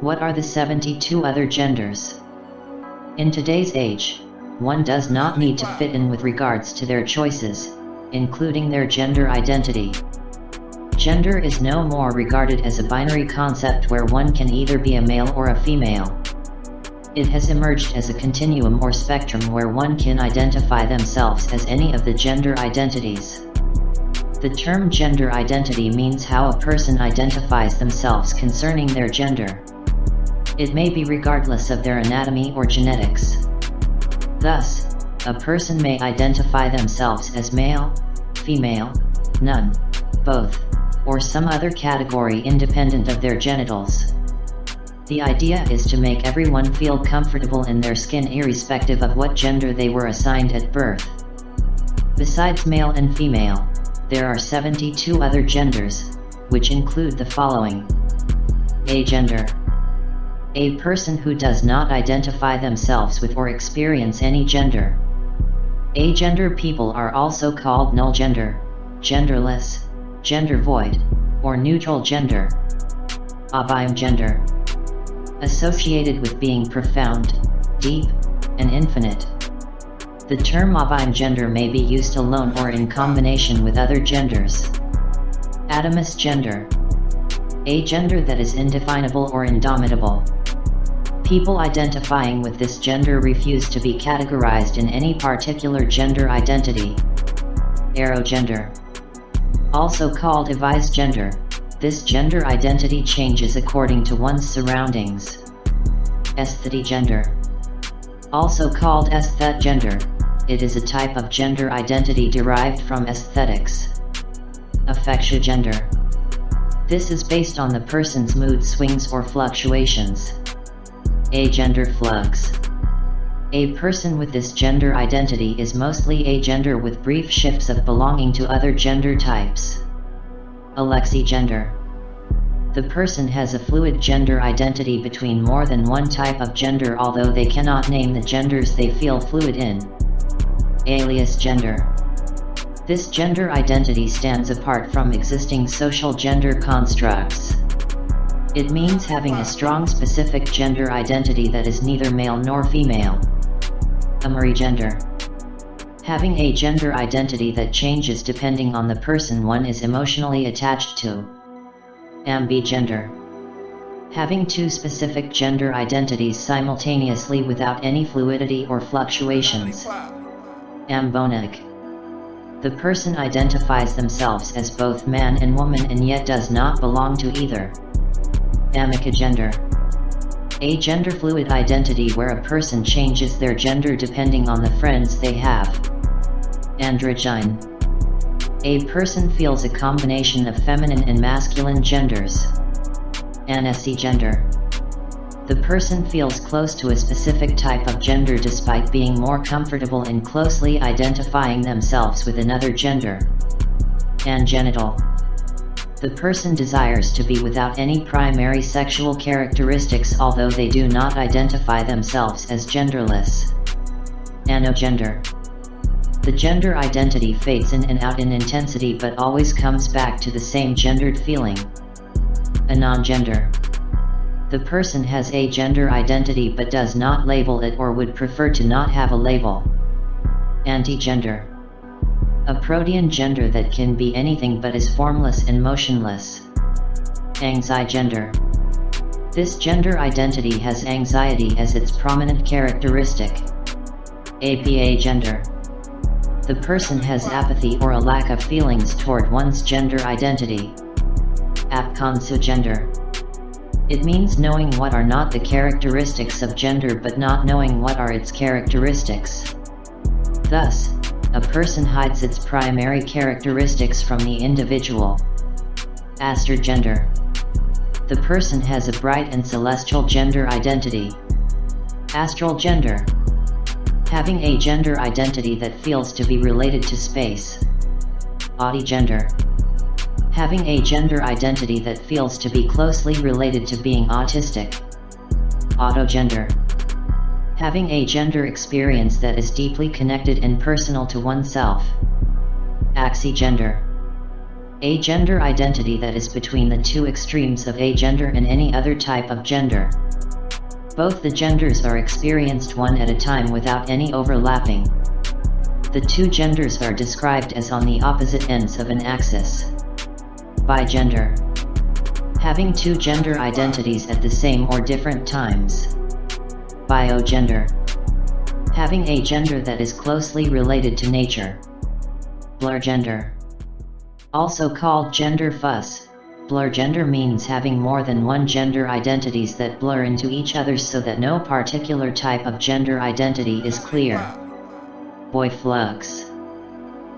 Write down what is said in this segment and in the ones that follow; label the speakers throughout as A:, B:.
A: What are the 72 other genders? In today's age, one does not need to fit in with regards to their choices, including their gender identity. Gender is no more regarded as a binary concept where one can either be a male or a female. It has emerged as a continuum or spectrum where one can identify themselves as any of the gender identities. The term gender identity means how a person identifies themselves concerning their gender. It may be regardless of their anatomy or genetics. Thus, a person may identify themselves as male, female, none, both, or some other category independent of their genitals. The idea is to make everyone feel comfortable in their skin irrespective of what gender they were assigned at birth. Besides male and female, there are 72 other genders, which include the following. Agender. A person who does not identify themselves with or experience any gender. Agender people are also called null gender, genderless, gender void, or neutral gender. Abime gender. Associated with being profound, deep, and infinite. The term abime gender may be used alone or in combination with other genders. Atomus gender. A gender that is indefinable or indomitable. People identifying with this gender refuse to be categorized in any particular gender identity. Aerogender. Also called avice gender, this gender identity changes according to one's surroundings. Aesthetic gender. Also called aesthet gender, it is a type of gender identity derived from aesthetics. Affectia gender. This is based on the person's mood swings or fluctuations. Agender flux. A person with this gender identity is mostly agender with brief shifts of belonging to other gender types. Alexigender. The person has a fluid gender identity between more than one type of gender although they cannot name the genders they feel fluid in. Alias gender. This gender identity stands apart from existing social gender constructs. It means having a strong specific gender identity that is neither male nor female. Amerigender. Having a gender identity that changes depending on the person one is emotionally attached to. Ambigender. Having two specific gender identities simultaneously without any fluidity or fluctuations. Ambonic. The person identifies themselves as both man and woman and yet does not belong to either. Amicagender. A gender fluid identity where a person changes their gender depending on the friends they have. Androgyne. A person feels a combination of feminine and masculine genders. Anesigender. The person feels close to a specific type of gender despite being more comfortable in closely identifying themselves with another gender. Angenital. The person desires to be without any primary sexual characteristics although they do not identify themselves as genderless. Anogender. The gender identity fades in and out in intensity but always comes back to the same gendered feeling. Anongender. The person has a gender identity but does not label it or would prefer to not have a label. Antigender. A protean gender that can be anything but is formless and motionless. Anxigender. This gender identity has anxiety as its prominent characteristic. Apiagender. The person has apathy or a lack of feelings toward one's gender identity. Apconsugender. It means knowing what are not the characteristics of gender but not knowing what are its characteristics. Thus, a person hides its primary characteristics from the individual. Astrogender. The person has a bright and celestial gender identity. Astral gender. Having a gender identity that feels to be related to space. Autigender. Having a gender identity that feels to be closely related to being autistic. Autogender. Having a gender experience that is deeply connected and personal to oneself. Axigender. Agender identity that is between the two extremes of agender and any other type of gender. Both the genders are experienced one at a time without any overlapping. The two genders are described as on the opposite ends of an axis. Bigender. Having two gender identities at the same or different times. Biogender. Having a gender that is closely related to nature. Blurgender. Also called gender fuzz, blurgender means having more than one gender identities that blur into each other so that no particular type of gender identity is clear. Boy flux.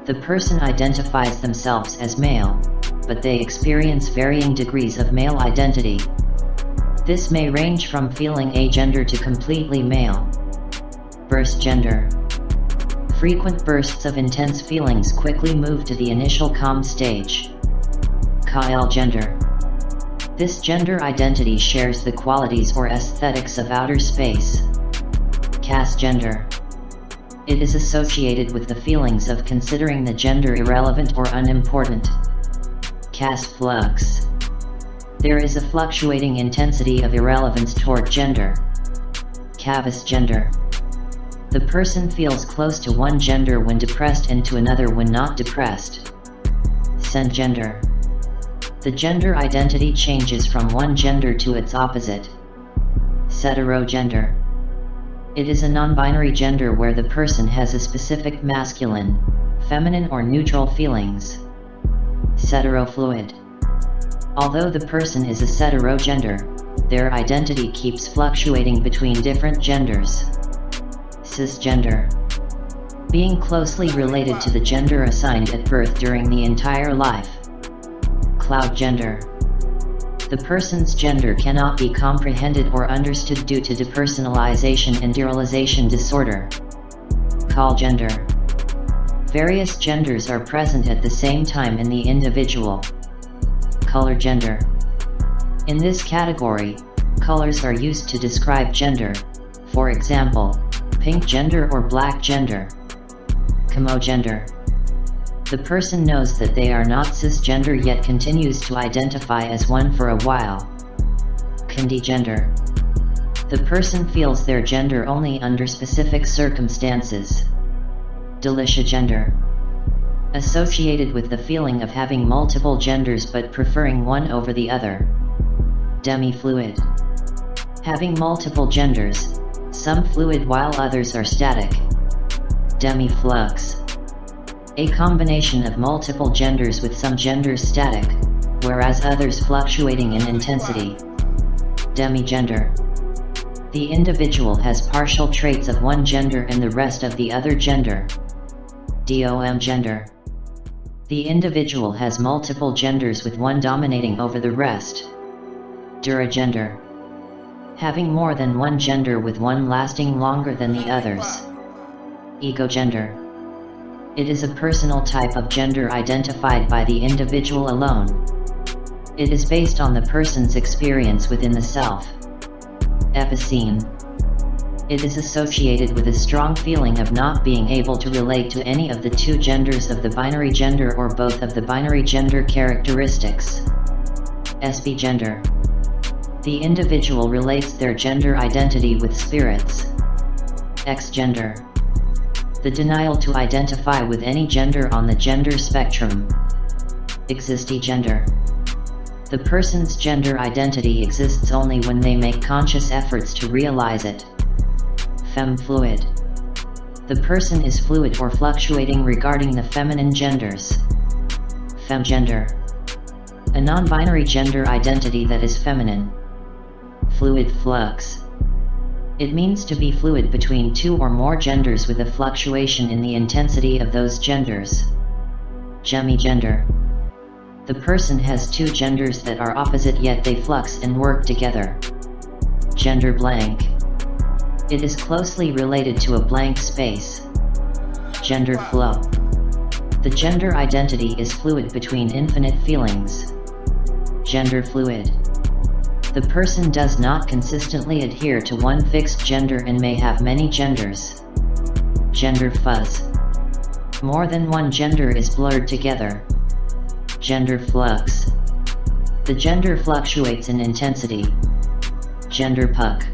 A: The person identifies themselves as male, but they experience varying degrees of male identity. This may range from feeling agender to completely male. Burst gender. Frequent bursts of intense feelings quickly move to the initial calm stage. Kyle gender. This gender identity shares the qualities or aesthetics of outer space. Cass gender. It is associated with the feelings of considering the gender irrelevant or unimportant. Cass flux. There is a fluctuating intensity of irrelevance toward gender. Cavus gender. The person feels close to one gender when depressed and to another when not depressed. Cengender. The gender identity changes from one gender to its opposite. Heterogender. It is a non-binary gender where the person has a specific masculine, feminine or neutral feelings. Heterofluid. Although the person is a heterogender, their identity keeps fluctuating between different genders. Cisgender. Being closely related to the gender assigned at birth during the entire life. Cloud gender. The person's gender cannot be comprehended or understood due to depersonalization and derealization disorder. Call gender. Various genders are present at the same time in the individual. Color gender. In this category, colors are used to describe gender, for example, pink gender or black gender. Chemogender. The person knows that they are not cisgender yet continues to identify as one for a while. Condigender. The person feels their gender only under specific circumstances. Deliciagender. Associated with the feeling of having multiple genders but preferring one over the other. Demifluid. Having multiple genders, some fluid while others are static. Demiflux. A combination of multiple genders with some genders static, whereas others fluctuating in intensity. Demigender. The individual has partial traits of one gender and the rest of the other gender. DOM gender. The individual has multiple genders with one dominating over the rest. Duragender. Having more than one gender with one lasting longer than the others. Egogender. It is a personal type of gender identified by the individual alone. It is based on the person's experience within the self. Epicene. It is associated with a strong feeling of not being able to relate to any of the two genders of the binary gender or both of the binary gender characteristics. SB gender. The individual relates their gender identity with spirits. X gender. The denial to identify with any gender on the gender spectrum. Existigender. The person's gender identity exists only when they make conscious efforts to realize it. Femfluid. The person is fluid or fluctuating regarding the feminine genders. Femgender. A non-binary gender identity that is feminine. Fluid flux. It means to be fluid between two or more genders with a fluctuation in the intensity of those genders. Gemigender. The person has two genders that are opposite yet they flux and work together. Gender blank. It is closely related to a blank space. Gender flow. The gender identity is fluid between infinite feelings. Gender fluid. The person does not consistently adhere to one fixed gender and may have many genders. Gender fuzz. More than one gender is blurred together. Gender flux. The gender fluctuates in intensity. Gender puck.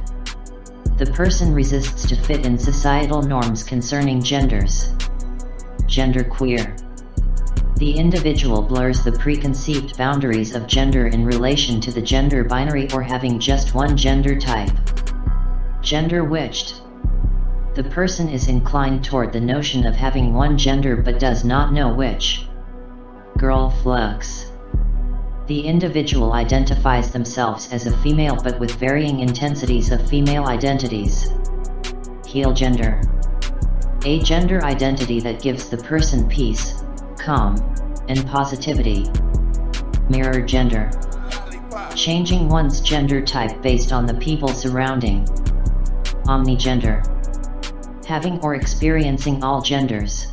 A: The person resists to fit in societal norms concerning genders. Genderqueer. The individual blurs the preconceived boundaries of gender in relation to the gender binary or having just one gender type. Gender-witched. The person is inclined toward the notion of having one gender but does not know which. Girl flux. The individual identifies themselves as a female but with varying intensities of female identities. Heal gender. A gender identity that gives the person peace, calm, and positivity. Mirror gender. Changing one's gender type based on the people surrounding. Omnigender. Having or experiencing all genders.